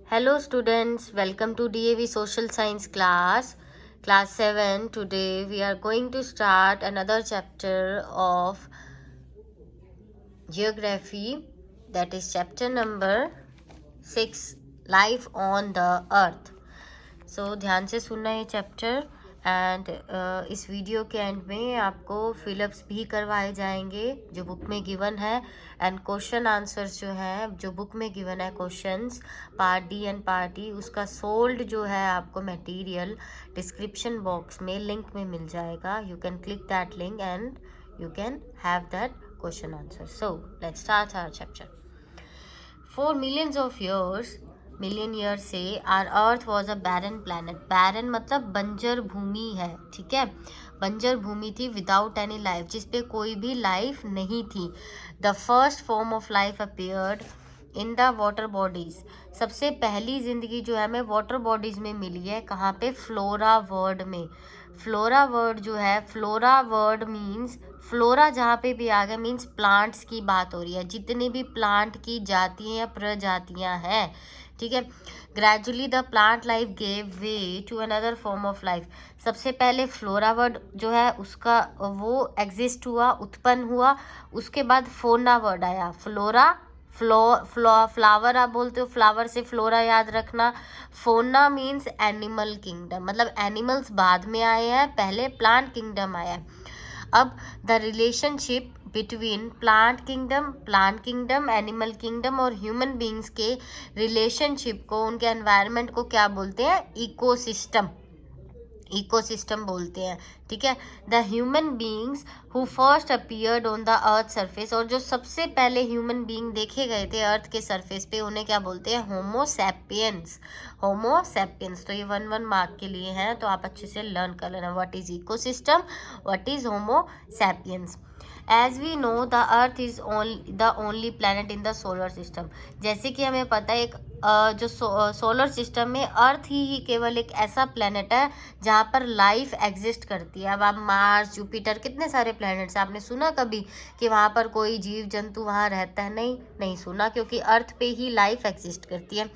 Hello students, welcome to DAV Social Science class 7. Today we are going to start another chapter of geography, that is chapter number 6, Life on the Earth. So ध्यान से सुनना ये chapter and इस video के and में आपको fill-ups भी करवाए जाएंगे जो बुक में गिवन है एंड क्वेश्चन आंसर्स जो है जो बुक में गिवन है questions part D and part E उसका सोल्ड जो है आपको मटेरियल डिस्क्रिप्शन बॉक्स में लिंक में मिल जाएगा. You can click that link and you can have that question answer. So let's start our chapter. For million years से our earth was a barren planet. barren मतलब बंजर भूमि है, ठीक है. बंजर भूमि थी without any life, जिस पे कोई भी लाइफ नहीं थी. The first form of life appeared in the water bodies. सबसे पहली जिंदगी जो है हमें वाटर बॉडीज़ में मिली है. कहाँ पे? फ्लोरा वर्ड में. फ्लोरा वर्ड जो है, फ्लोरा वर्ड मीन्स फ्लोरा जहाँ पे भी आ गया मीन्स प्लांट्स की बात हो रही है. जितनी भी प्लांट की जातियाँ या प्रजातियाँ हैं, ठीक है. Gradually the plant life gave way to another form of life. सबसे पहले फ्लोरा वर्ड जो है उसका वो एग्जिस्ट हुआ, उत्पन्न हुआ. उसके बाद फोना वर्ड आया. फ्लोरा फ्लावर आप बोलते हो, फ्लावर से फ्लोरा याद रखना. फोना मीन्स एनिमल किंगडम, मतलब एनिमल्स बाद में आए हैं, पहले प्लांट किंगडम आया है. अब the relationship between plant kingdom, animal kingdom और ह्यूमन बींग्स के रिलेशनशिप को, उनके एनवायरनमेंट को क्या बोलते हैं? इकोसिस्टम बोलते हैं, ठीक है. The human beings who first appeared on the earth surface, और जो सबसे पहले ह्यूमन बींग देखे गए थे अर्थ के सरफेस पे, उन्हें क्या बोलते हैं? होमोसैपियंस. तो ये 1 मार्क के लिए हैं, तो आप अच्छे से लर्न कर लेना. What is ecosystem, what is homo sapiens. As we know the earth is the only planet in the solar system. जैसे कि हमें पता है, एक जो सोलर सिस्टम में अर्थ ही केवल एक ऐसा प्लैनेट है जहाँ पर लाइफ एग्जिस्ट करती है. अब आप मार्स, जुपिटर, कितने सारे प्लैनेट्स आपने सुना कभी कि वहाँ पर कोई जीव जंतु वहाँ रहता है? नहीं सुना, क्योंकि अर्थ पे ही लाइफ एग्जिस्ट करती है.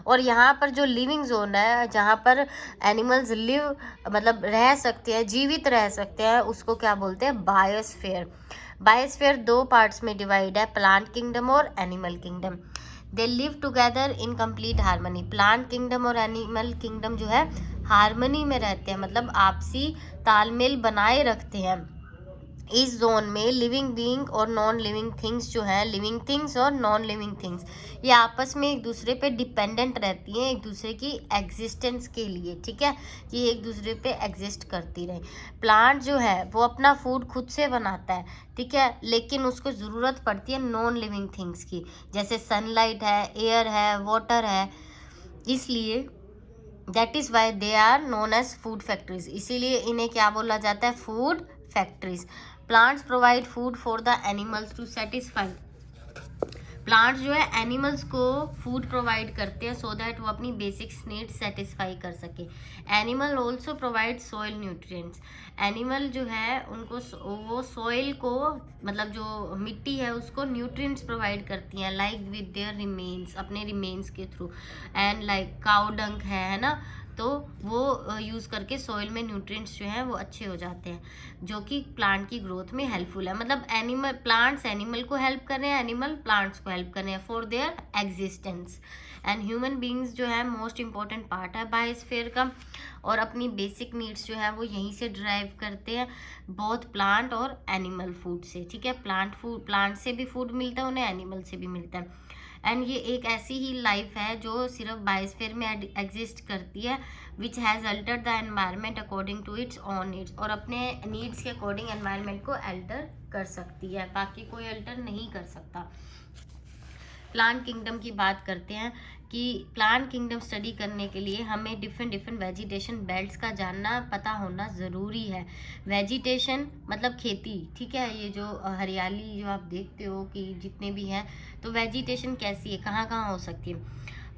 और यहाँ पर जो लिविंग जोन है, जहाँ पर एनिमल्स लिव मतलब रह सकते हैं, जीवित रह सकते हैं, उसको क्या बोलते हैं? बायोस्फीयर. बायोस्फीयर 2 पार्ट्स में डिवाइड है, प्लांट किंगडम और animal kingdom. They live together in complete harmony. Plant kingdom और एनिमल किंगडम जो है हार्मनी में रहते हैं, मतलब आपसी तालमेल बनाए रखते हैं. इस जोन में लिविंग बीइंग और नॉन लिविंग थिंग्स जो है, लिविंग थिंग्स और नॉन लिविंग थिंग्स, ये आपस में एक दूसरे पे डिपेंडेंट रहती हैं, एक दूसरे की एग्जिस्टेंस के लिए, ठीक है. कि एक दूसरे पे एग्जिस्ट करती रहे. प्लांट जो है वो अपना फूड खुद से बनाता है, ठीक है, लेकिन उसको ज़रूरत पड़ती है नॉन लिविंग थिंग्स की, जैसे सनलाइट है, एयर है, वाटर है. इसलिए that is why they are known as food factories. इसीलिए इन्हें क्या बोला जाता है? Food factories. Plants provide food for the animals to satisfy. Plants जो है एनिमल्स को फूड प्रोवाइड करते हैं सो दैट वो अपनी बेसिक्स नीड्स सेटिस्फाई कर सके. Animal also provide soil nutrients. Animal जो है उनको वो सॉइल को, मतलब जो मिट्टी है उसको न्यूट्रिएंट्स प्रोवाइड करती हैं, लाइक विद देयर रिमेन्स, अपने रिमेन्स के through. And like cow dung है ना, तो वो यूज़ करके सॉइल में न्यूट्रिएंट्स जो हैं वो अच्छे हो जाते हैं, जो कि प्लांट की ग्रोथ में हेल्पफुल है. मतलब प्लांट्स एनिमल को हेल्प कर रहे हैं, एनिमल प्लांट्स को हेल्प कर रहे हैं for their existence. And human beings जो है मोस्ट इंपॉर्टेंट पार्ट है बायोस्फीयर का, और अपनी बेसिक नीड्स जो है वो यहीं से ड्राइव करते हैं, बोथ प्लांट और एनिमल फूड से, ठीक है. प्लांट से भी फूड मिलता है उन्हें, एनिमल से भी मिलता है. एंड ये एक ऐसी ही लाइफ है जो सिर्फ बायोस्फीयर में एग्जिस्ट करती है, which has altered the environment according to its own needs, और अपने नीड्स के अकॉर्डिंग एनवायरनमेंट को अल्टर कर सकती है, बाकी कोई अल्टर नहीं कर सकता. प्लांट किंगडम की बात करते हैं कि प्लांट किंगडम स्टडी करने के लिए हमें डिफरेंट वेजिटेशन बेल्ट्स का जानना पता होना ज़रूरी है. वेजिटेशन मतलब खेती, ठीक है. ये जो हरियाली जो आप देखते हो कि जितने भी हैं, तो वेजिटेशन कैसी है, कहाँ कहाँ हो सकती है?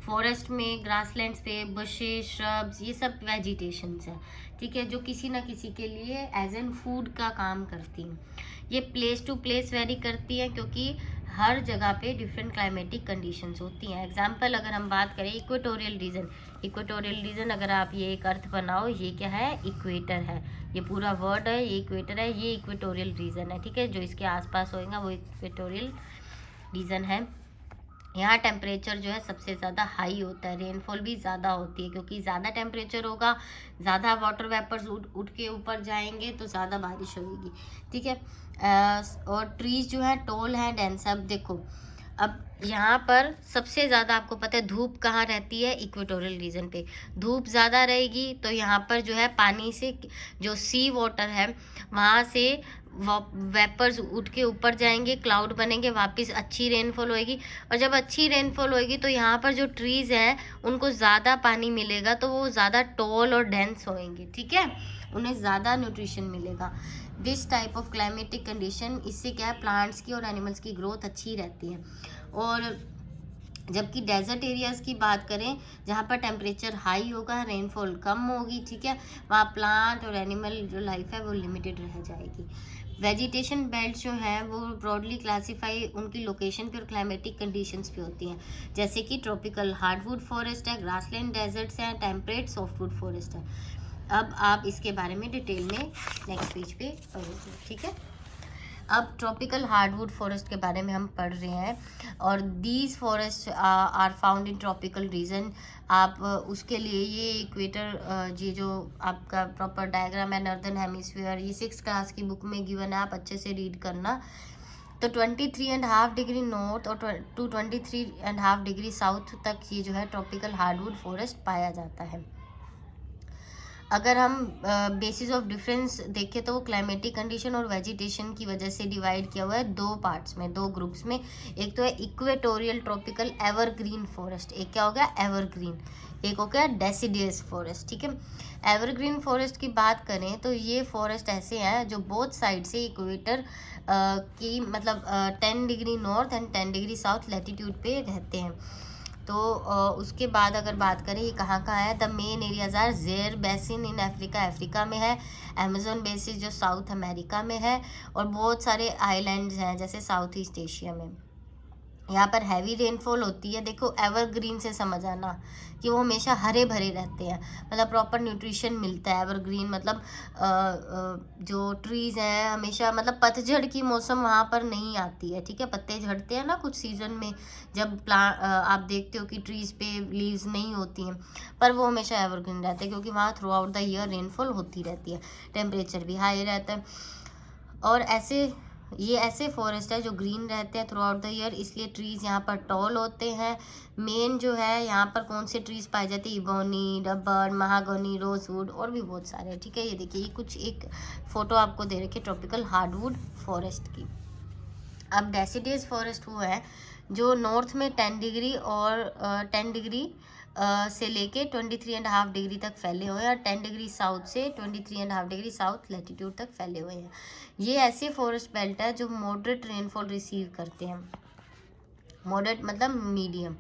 फॉरेस्ट में, ग्रासलैंड्स पे, बशेज, श्रब्स, ये सब वेजिटेशंस है, ठीक है, जो किसी ना किसी के लिए एज एन फूड का काम करती हैं. ये प्लेस टू प्लेस वेरी करती है, क्योंकि हर जगह पे डिफरेंट क्लाइमेटिक कंडीशंस होती हैं। एग्जांपल अगर हम बात करें इक्वेटोरियल रीजन, इक्वेटोरियल रीजन अगर आप ये एक अर्थ बनाओ, ये क्या है, इक्वेटर है, ये पूरा वर्ड है, ये इक्वेटर है, ये इक्वेटोरियल रीजन है, ठीक है। जो इसके आसपास होएगा वो इक्वेटोरियल रीजन है। यहाँ टेम्परेचर जो है सबसे ज़्यादा हाई होता है, रेनफॉल भी ज़्यादा होती है, क्योंकि ज़्यादा टेम्परेचर होगा, ज़्यादा वाटर वेपर्स उठ के ऊपर जाएंगे तो ज़्यादा बारिश होगी, ठीक है। और ट्रीज जो है टॉल है, डेंस। अब देखो, अब यहाँ पर सबसे ज़्यादा आपको पता है धूप कहाँ रहती है, इक्वेटोरियल रीजन पे धूप ज़्यादा रहेगी, तो यहाँ पर जो है पानी से जो सी वाटर है वहाँ से वेपर्स उठ के ऊपर जाएंगे, क्लाउड बनेंगे, वापस अच्छी रेनफॉल होएगी। और जब अच्छी रेनफॉल होएगी तो यहाँ पर जो ट्रीज़ हैं उनको ज़्यादा पानी मिलेगा, तो वो ज़्यादा टॉल और डेंस होएंगे, ठीक है, उन्हें ज़्यादा न्यूट्रिशन मिलेगा। This type of climatic condition, इससे क्या है, प्लांट्स की और एनिमल्स की ग्रोथ अच्छी रहती है। और जबकि डेजर्ट एरियाज़ की बात करें, जहाँ पर टेम्परेचर हाई होगा, रेनफॉल कम होगी, ठीक है, वहाँ प्लांट और एनिमल जो लाइफ है वो लिमिटेड रह जाएगी। वेजिटेशन बेल्ट जो है वो ब्रॉडली क्लासीफाई उनकी लोकेशन पे और क्लाइमेटिक कंडीशंस पे होती हैं, जैसे कि ट्रॉपिकल हार्डवुड फॉरेस्ट है, ग्रासलैंड डेजर्ट्स हैं, टेम्परेट सॉफ्टवुड फॉरेस्ट है। अब आप इसके बारे में डिटेल में नेक्स्ट पेज पे पढ़ोगे, ठीक है। अब ट्रॉपिकल हार्डवुड फॉरेस्ट के बारे में हम पढ़ रहे हैं, और these forest are found in tropical region. आप उसके लिए ये इक्वेटर, ये जो आपका प्रॉपर डायग्राम है, नॉर्दर्न हेमिस्फीयर, ये 6th क्लास की बुक में गिवन है, आप अच्छे से रीड करना। तो 23.5 डिग्री नॉर्थ और टू 23.5 डिग्री साउथ तक ये जो है ट्रॉपिकल हार्डवुड फॉरेस्ट पाया जाता है। अगर हम बेसिस ऑफ डिफरेंस देखें तो वो क्लाइमेटिक कंडीशन और वेजिटेशन की वजह से डिवाइड किया हुआ है दो पार्ट्स में, दो ग्रुप्स में। एक तो है इक्वेटोरियल ट्रॉपिकल एवरग्रीन फॉरेस्ट, एक क्या हो गया, एवरग्रीन, एक हो गया डेसिडियस फॉरेस्ट, ठीक है। एवरग्रीन फॉरेस्ट की बात करें तो ये फॉरेस्ट ऐसे हैं जो बोथ साइड से इक्वेटर की मतलब 10 degree north and 10 degree south latitude पे रहते हैं। तो उसके बाद अगर बात करें ये कहाँ कहाँ है, the main areas are Zaire basin in Africa, Africa में है, अमेजोन बेसिस जो साउथ अमेरिका में है, और बहुत सारे आइलैंड्स हैं जैसे साउथ ईस्ट एशिया में। यहाँ पर हैवी रेनफॉल होती है। देखो एवरग्रीन से समझ आना कि वो हमेशा हरे भरे रहते हैं, मतलब प्रॉपर न्यूट्रिशन मिलता है। एवरग्रीन मतलब जो ट्रीज़ हैं हमेशा, मतलब पतझड़ की मौसम वहाँ पर नहीं आती है, ठीक है। पत्ते झड़ते हैं ना कुछ सीज़न में, जब आप देखते हो कि ट्रीज़ पे लीव्स नहीं होती हैं, पर वो हमेशा एवरग्रीन रहते हैं क्योंकि वहाँ through out the year rainfall होती रहती है, टेम्परेचर भी हाई रहता है। और ये ऐसे फॉरेस्ट है जो ग्रीन रहते हैं थ्रू आउट द ईयर, इसलिए ट्रीज़ यहाँ पर टॉल होते हैं। मेन जो है यहाँ पर कौन से ट्रीज़ पाए जाते हैं, इबोनी, रबर, महागनी, रोजवुड और भी बहुत सारे, ठीक है। ये देखिए, ये कुछ एक फ़ोटो आपको दे रखी है ट्रॉपिकल हार्डवुड फॉरेस्ट की। अब डेसिडियस फॉरेस्ट वो है जो नॉर्थ में 10 डिग्री और 10 डिग्री से लेके 23.5 डिग्री तक फैले हुए हैं, और 10 डिग्री साउथ से 23.5 डिग्री साउथ लैटिट्यूड तक फैले हुए हैं। ये ऐसे फॉरेस्ट बेल्ट है जो मॉडरेट रेनफॉल रिसीव करते हैं, मॉडरेट मतलब मीडियम,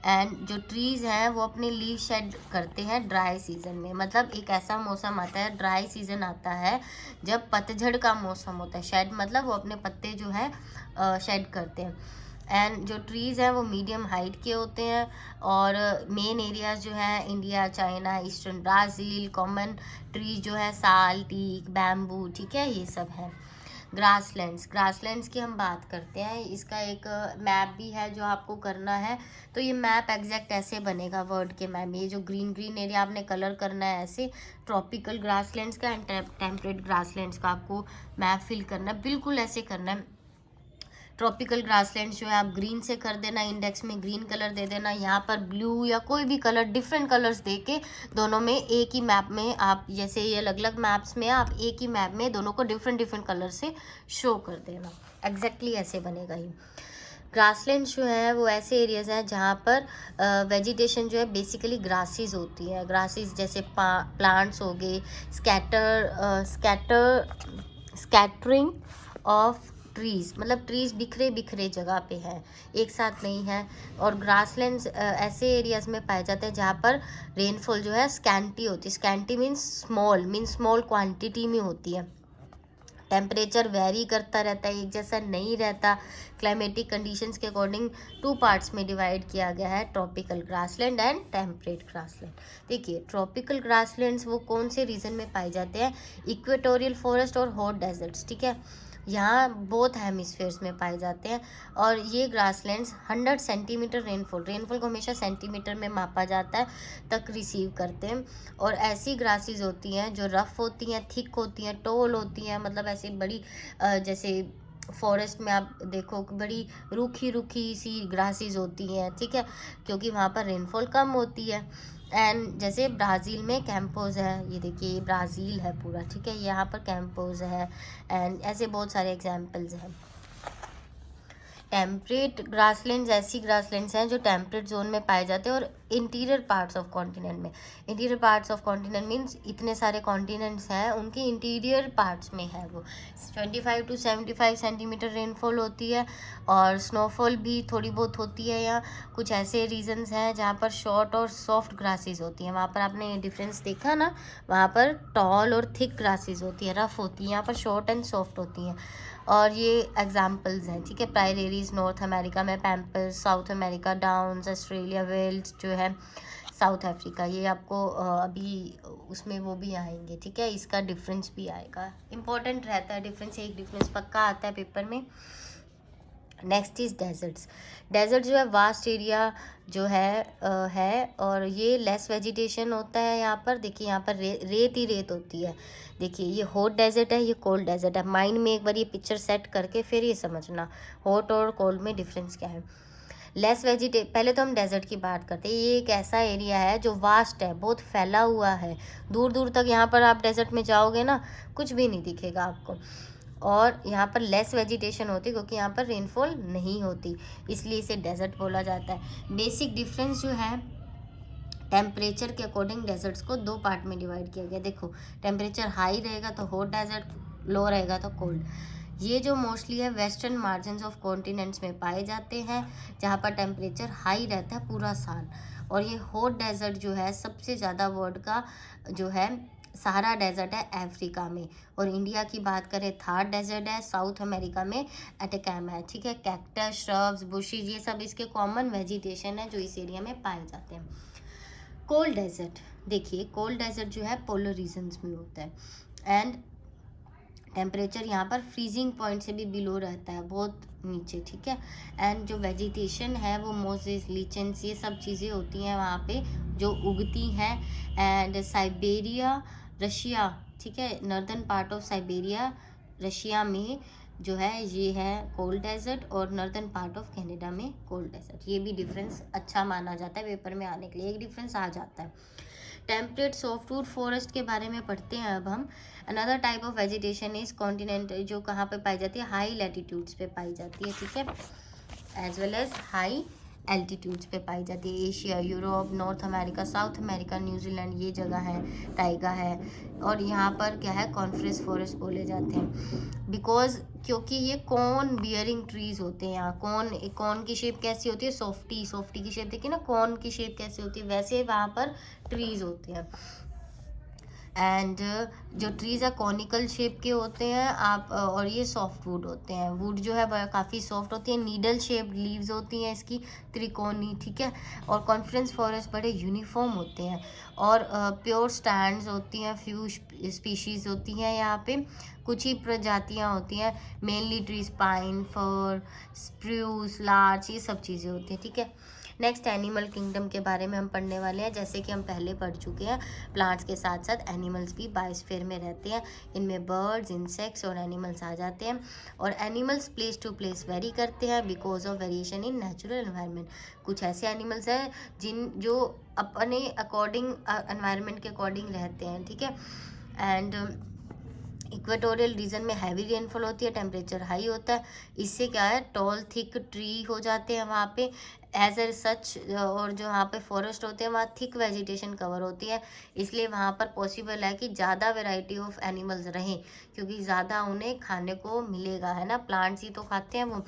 एंड जो ट्रीज़ हैं वो अपने लीव शेड करते हैं ड्राई सीजन में। मतलब एक ऐसा मौसम आता है, ड्राई सीजन आता है जब पतझड़ का मौसम होता है, शेड मतलब वो अपने पत्ते जो है शेड करते हैं। एंड जो ट्रीज़ हैं वो मीडियम हाइट के होते हैं, और मेन एरियाज जो है India, China, eastern Brazil, common trees जो है साल, टीक, बैम्बू, ठीक है, ये सब है। ग्रासलैंड्स की हम बात करते हैं, इसका एक मैप भी है जो आपको करना है। तो ये मैप एग्जैक्ट ऐसे बनेगा वर्ड के मैप में, ये जो ग्रीन ग्रीन एरिया आपने कलर करना है ऐसे, ट्रॉपिकल ग्रासलैंड्स का एंड टेम्परेट ग्रासलैंड्स का आपको मैप फिल करना है, बिल्कुल ऐसे करना है। ट्रॉपिकल ग्रासलैंड्स जो है आप ग्रीन से कर देना, इंडेक्स में ग्रीन कलर दे देना, यहाँ पर ब्लू या कोई भी कलर, डिफरेंट कलर्स दे के दोनों में एक ही मैप में आप, जैसे ये अलग अलग मैप्स में आप एक ही मैप में दोनों को डिफरेंट डिफरेंट कलर से शो कर देना, एग्जैक्टली ऐसे बनेगा ही। ग्रासलैंड जो है वो ऐसे एरियाज हैं जहाँ पर वेजिटेशन जो है बेसिकली ग्रासेस होती है, ग्रासेस जैसे प्लांट्स हो गए, स्कैटरिंग ऑफ ट्रीज़, मतलब ट्रीज़ बिखरे बिखरे जगह पे है, एक साथ नहीं है। और ग्रासलैंड्स ऐसे एरियाज़ में पाए जाते हैं जहाँ पर रेनफॉल जो है स्कैंटी होती है, स्कैंटी मीन्स स्मॉल क्वांटिटी में होती है। टेम्परेचर वेरी करता रहता है, एक जैसा नहीं रहता। क्लाइमेटिक कंडीशंस के अकॉर्डिंग 2 पार्ट्स में डिवाइड किया गया है, tropical grassland and temperate grassland. देखिए ट्रॉपिकल ग्रासलैंड्स वो कौन से रीजन में पाए जाते हैं, इक्वेटोरियल फॉरेस्ट और हॉट डेजर्ट्स, ठीक है, यहाँ बोथ हेमिस्फेयर्स में पाए जाते हैं। और ये ग्रासलैंड्स 100 सेंटीमीटर रेनफॉल को हमेशा सेंटीमीटर में मापा जाता है तक रिसीव करते हैं। और ऐसी ग्रासेस होती हैं जो रफ़ होती हैं, थिक होती हैं, टोल होती हैं, मतलब ऐसी बड़ी जैसे फॉरेस्ट में आप देखो बड़ी रूखी सी ग्रासेस होती हैं, ठीक है, क्योंकि वहाँ पर रेनफॉल कम होती है। एंड जैसे ब्राज़ील में कैंपोज है, ये देखिए ये ब्राज़ील है पूरा, ठीक है, यहाँ पर कैंपोज है। एंड ऐसे बहुत सारे एग्जांपल्स हैं। टेम्परेट ग्रासलैंड्स ऐसी ग्रासलैंड्स हैं जो टेम्परेट जोन में पाए जाते हैं और इंटीरियर पार्ट्स ऑफ कॉन्टिनेंट में। Interior parts of continent means इतने सारे कॉन्टिनेंट्स हैं, उनके इंटीरियर पार्ट्स में है वो। 25 to 75 सेंटीमीटर रेनफॉल होती है और स्नोफॉल भी थोड़ी बहुत होती है। या कुछ ऐसे रीजन्स हैं जहाँ पर शॉर्ट और सॉफ्ट ग्रासेस होती हैं, वहाँ पर आपने डिफरेंस देखा ना, वहाँ पर टॉल और थिक ग्रासेस होती है, रफ़ होती हैं, यहाँ पर शॉर्ट एंड सॉफ्ट होती हैं। और ये एग्जाम्पल्स हैं, ठीक है, प्रायरीज नॉर्थ अमेरिका में pampas, South America downs, Australia Wales जो है, साउथ अफ्रीका, ये आपको अभी उसमें वो भी आएंगे, ठीक है, इसका डिफरेंस भी आएगा, इंपॉर्टेंट रहता है डिफरेंस, एक डिफरेंस पक्का आता है पेपर में। Next is desserts. डेजर्ट जो है वास्ट एरिया जो है और ये लेस वेजिटेशन होता है यहाँ पर। देखिए यहाँ पर रेत ही रेत होती है। देखिए ये हॉट डेजर्ट है, ये कोल्ड डेजर्ट है। माइंड में एक बार ये पिक्चर सेट करके फिर ये समझना हॉट और कोल्ड में डिफरेंस क्या है। लेस पहले तो हम डेजर्ट की बात करते हैं। ये एक ऐसा एरिया है जो वास्ट है, बहुत फैला हुआ है, दूर दूर तक। यहाँ पर आप डेजर्ट में जाओगे ना, कुछ भी नहीं दिखेगा आपको। और यहाँ पर लेस वेजिटेशन होती है क्योंकि यहाँ पर रेनफॉल नहीं होती, इसलिए इसे डेजर्ट बोला जाता है। बेसिक डिफरेंस जो है टेम्परेचर के अकॉर्डिंग डेजर्ट्स को 2 पार्ट में डिवाइड किया गया। देखो टेम्परेचर हाई रहेगा तो हॉट डेजर्ट, लो रहेगा तो कोल्ड। ये जो मोस्टली है वेस्टर्न मार्जिन्स ऑफ कॉन्टिनेंट्स में पाए जाते हैं जहाँ पर टेम्परेचर हाई रहता है पूरा साल। और ये हॉट डेजर्ट जो है सबसे ज़्यादा वर्ल्ड का जो है सहारा डेजर्ट है अफ्रीका में। और इंडिया की बात करें थार डेजर्ट है, साउथ अमेरिका में एटेकामा है, ठीक है। कैक्टस, श्रब्स, बुशेज ये सब इसके कॉमन वेजिटेशन है जो इस एरिया में पाए जाते हैं। कोल्ड डेजर्ट, देखिए कोल्ड डेजर्ट जो है पोलर रीजन्स में होता है एंड टेम्परेचर यहाँ पर फ्रीजिंग पॉइंट से भी बिलो रहता है, बहुत नीचे, ठीक है। एंड जो वेजिटेशन है वो मोजेस, लीचेंस ये सब चीज़ें होती हैं वहाँ पे जो उगती हैं। एंड साइबेरिया, रशिया, ठीक है, northern part of Siberia Russia में जो है ये है कोल्ड डेजर्ट और नॉर्दर्न पार्ट ऑफ कनाडा में कोल्ड डेजर्ट। ये भी डिफरेंस अच्छा माना जाता है पेपर में आने के लिए, एक डिफरेंस आ जाता है। टेम्परेट सॉफ्टवुड फॉरेस्ट के बारे में पढ़ते हैं अब हम। Another type of vegetation is continent, जो कहाँ पे पाई जाती है, हाई लैटिट्यूड्स पे पाई जाती है, ठीक है, as well as high altitudes पे पाई जाती है। Asia, Europe, North America, South America, New Zealand ये जगह है, टाइगा है। और यहाँ पर क्या है, कॉन्फ्रेंस फॉरेस्ट बोले जाते हैं बिकॉज क्योंकि ये कॉर्न बियरिंग ट्रीज होते हैं। यहाँ कॉर्न की शेप कैसी होती है, सॉफ्टी की शेप देखिए ना, कॉर्न की शेप कैसी होती है, वैसे वहाँ पर ट्रीज होते हैं। एंड जो ट्रीज है कॉनिकल शेप के होते हैं आप, और ये सॉफ्ट वुड होते हैं। वुड जो है काफ़ी सॉफ्ट होती है, नीडल शेप लीव्स होती हैं इसकी, त्रिकोणी, ठीक है। और कॉन्फ्रेंस फॉरेस्ट बड़े यूनिफॉर्म होते हैं और प्योर स्टैंड्स होती हैं, फ्यू स्पीशीज़ होती हैं यहाँ पे, कुछ ही प्रजातियाँ होती हैं, मेनली ट्रीज पाइन, फर, स्प्रूस, लार्च ये सब चीज़ें होती हैं, ठीक है। नेक्स्ट एनिमल किंगडम के बारे में हम पढ़ने वाले हैं। जैसे कि हम पहले पढ़ चुके हैं, प्लांट्स के साथ साथ एनिमल्स भी बायोस्फीयर में रहते हैं। इनमें बर्ड्स, इंसेक्ट्स और एनिमल्स आ जाते हैं। और animals place to place vary करते हैं because of variation in natural environment. कुछ ऐसे एनिमल्स हैं जो अपने अकॉर्डिंग एनवायरनमेंट के अकॉर्डिंग रहते हैं, ठीक है। एंड इक्वेटोरियल रीजन में हैवी रेनफॉल होती है, टेम्परेचर हाई होता है, इससे क्या है, टॉल थिक ट्री हो जाते हैं वहाँ पे। एज ए सच, और जो वहाँ पे फॉरेस्ट होते हैं वहाँ थिक वेजिटेशन कवर होती है, इसलिए वहाँ पर पॉसिबल है कि ज़्यादा वैरायटी ऑफ एनिमल्स रहें, क्योंकि ज़्यादा उन्हें खाने को मिलेगा, है ना। प्लांट्स ही तो खाते हैं वो।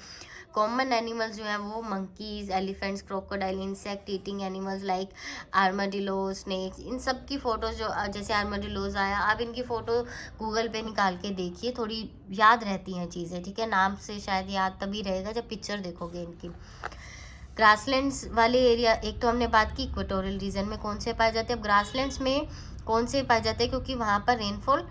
कॉमन एनिमल्स जो हैं वो monkeys, elephants, crocodile, insect eating animals like armadillo, snakes, इन सब की फ़ोटोज़ जो जैसे आर्माडिलोज आया, आप इनकी फ़ोटो गूगल पे निकाल के देखिए, थोड़ी याद रहती हैं चीज़ें, ठीक है। नाम से शायद याद तभी रहेगा जब पिक्चर देखोगे इनकी। ग्रासलैंड्स वाले एरिया, एक तो हमने बात की इक्वेटोरियल रीजन में कौन से पाए जाते हैं, अब ग्रासलैंड्स में कौन से पाए जाते हैं, क्योंकि वहाँ पर रेनफॉल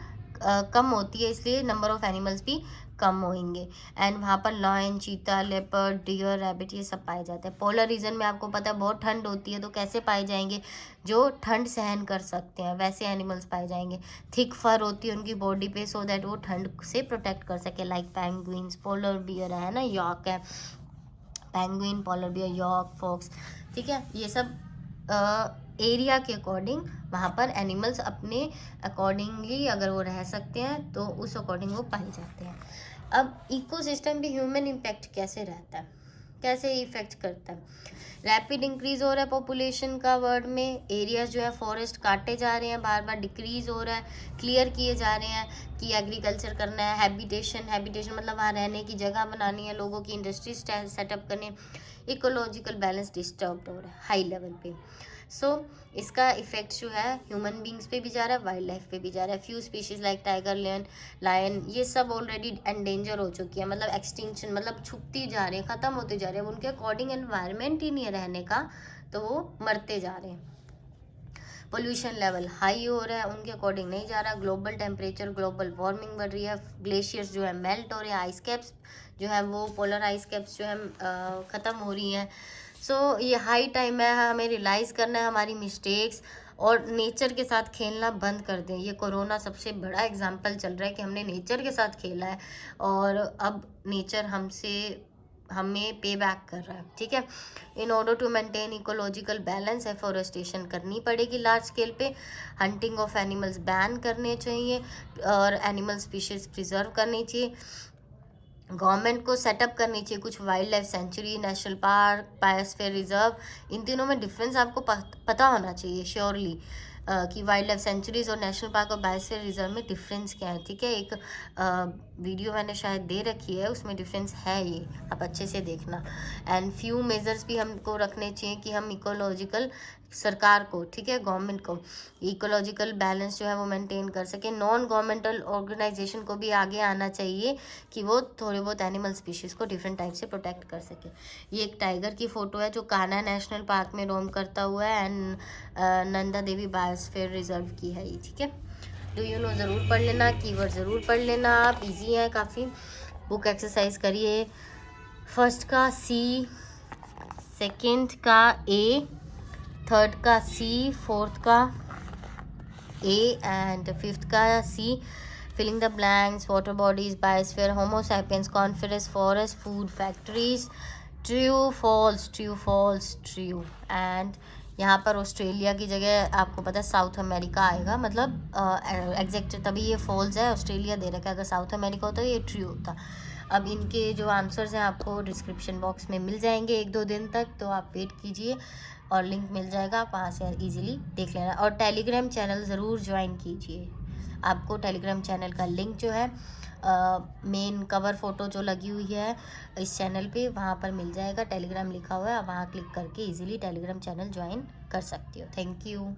कम होती है, इसलिए नंबर ऑफ एनिमल्स भी कम होंगे। एंड वहाँ पर लॉयन, चीता, लेपर्ड, डियर, रैबिट, ये सब पाए जाते हैं। पोलर रीजन में आपको पता है बहुत ठंड होती है, तो कैसे पाए जाएंगे, जो ठंड सहन कर सकते हैं वैसे एनिमल्स पाए जाएंगे। थिक फर होती है उनकी बॉडी पे, सो दैट वो ठंड से प्रोटेक्ट कर सके, लाइक पेंगुइन्स, पोलर बियर है ना, यॉर्क है, penguin, polar bear, yak, fox, ठीक है। ये सब एरिया के अकॉर्डिंग वहाँ पर एनिमल्स अपने अकॉर्डिंगली अगर वो रह सकते हैं तो उस अकॉर्डिंग वो पाए जाते हैं। अब इकोसिस्टम भी ह्यूमन इम्पैक्ट कैसे रहता है, कैसे इफेक्ट करता है। रैपिड इंक्रीज हो रहा है पॉपुलेशन का वर्ल्ड में, एरियाज जो है फॉरेस्ट काटे जा रहे हैं, बार बार डिक्रीज हो रहा है, क्लियर किए जा रहे हैं कि एग्रीकल्चर करना है, हैबिटेशन मतलब वहाँ रहने की जगह बनानी है, लोगों की इंडस्ट्रीज सेटअप करने, इकोलॉजिकल बैलेंस डिस्टर्ब हो रहा है हाई लेवल पे। सो इसका इफेक्ट जो है ह्यूमन बींग्स पे भी जा रहा है, वाइल्ड लाइफ पे भी जा रहा है। Few species like tiger, lion ये सब ऑलरेडी एंडेंजर हो चुकी है, मतलब एक्सटिंक्शन, मतलब छुपती जा रही है, ख़त्म होते जा रहे हैं। उनके अकॉर्डिंग एनवायरनमेंट ही नहीं है रहने का, तो वो मरते जा रहे हैं। पोल्यूशन लेवल हाई हो रहा है, उनके अकॉर्डिंग नहीं जा रहा। ग्लोबल टेम्परेचर, ग्लोबल वार्मिंग बढ़ रही है, ग्लेशियर्स जो है मेल्ट हो रहे हैं, आइस कैप्स जो है वो पोलर आइस कैप्स जो है ख़त्म हो रही हैं। सो ये हाई टाइम है, हमें रियलाइज़ करना है हमारी मिस्टेक्स और नेचर के साथ खेलना बंद कर दें। ये कोरोना सबसे बड़ा एग्जाम्पल चल रहा है कि हमने नेचर के साथ खेला है और अब नेचर हमें पे बैक कर रहा है, ठीक है। In order to maintain ecological balance afforestation करनी पड़ेगी लार्ज स्केल पे, हंटिंग ऑफ एनिमल्स बैन करने चाहिए और एनिमल स्पीशीज प्रिजर्व करनी चाहिए। गवर्नमेंट को सेटअप करनी चाहिए कुछ wild life sanctuary, national park, biosphere reserve. इन तीनों में डिफरेंस आपको पता होना चाहिए श्योरली कि वाइल्ड लाइफ सेंचुरीज और नेशनल पार्क और बायोस्फीयर रिजर्व में डिफरेंस क्या है, ठीक है। एक वीडियो मैंने शायद दे रखी है, उसमें डिफरेंस है, ये आप अच्छे से देखना। एंड फ्यू मेजर्स भी हमको रखने चाहिए कि हम इकोलॉजिकल सरकार को, ठीक है, गवर्नमेंट को इकोलॉजिकल बैलेंस जो है वो मेंटेन कर सके। नॉन गवर्नमेंटल ऑर्गेनाइजेशन को भी आगे आना चाहिए कि वो थोड़े बहुत एनिमल स्पीशीज को डिफरेंट टाइप से प्रोटेक्ट कर सके। ये एक टाइगर की फ़ोटो है जो कान्हा नेशनल पार्क में रोम करता हुआ है and Nanda Devi biosphere reserve की है ये, ठीक है। डू यू नो ज़रूर पढ़ लेना, कीवर्ड ज़रूर पढ़ लेना आप, इजी है काफ़ी। बुक एक्सरसाइज करिए। फर्स्ट का सी, सेकंड का ए, थर्ड का सी, फोर्थ का ए एंड फिफ्थ का C. Filling the blanks, water bodies, biosphere, homo sapiens, conference, forest, food, factories. True, false, true, false, true. And यहाँ पर ऑस्ट्रेलिया की जगह आपको पता है साउथ अमेरिका आएगा, मतलब एग्जैक्ट तभी ये फॉल्स है, ऑस्ट्रेलिया दे रखा है। अगर साउथ अमेरिका होता तो ये ट्रू होता। अब इनके जो आंसर्स हैं आपको डिस्क्रिप्शन बॉक्स में मिल जाएंगे 1-2 दिन तक, तो आप वेट कीजिए और लिंक मिल जाएगा, आप वहाँ से इजीली देख लेना। और टेलीग्राम चैनल ज़रूर ज्वाइन कीजिए। आपको टेलीग्राम चैनल का लिंक जो है मेन कवर फ़ोटो जो लगी हुई है इस चैनल पे, वहाँ पर मिल जाएगा, टेलीग्राम लिखा हुआ है, आप वहाँ क्लिक करके इजीली टेलीग्राम चैनल ज्वाइन कर सकती हो। Thank you.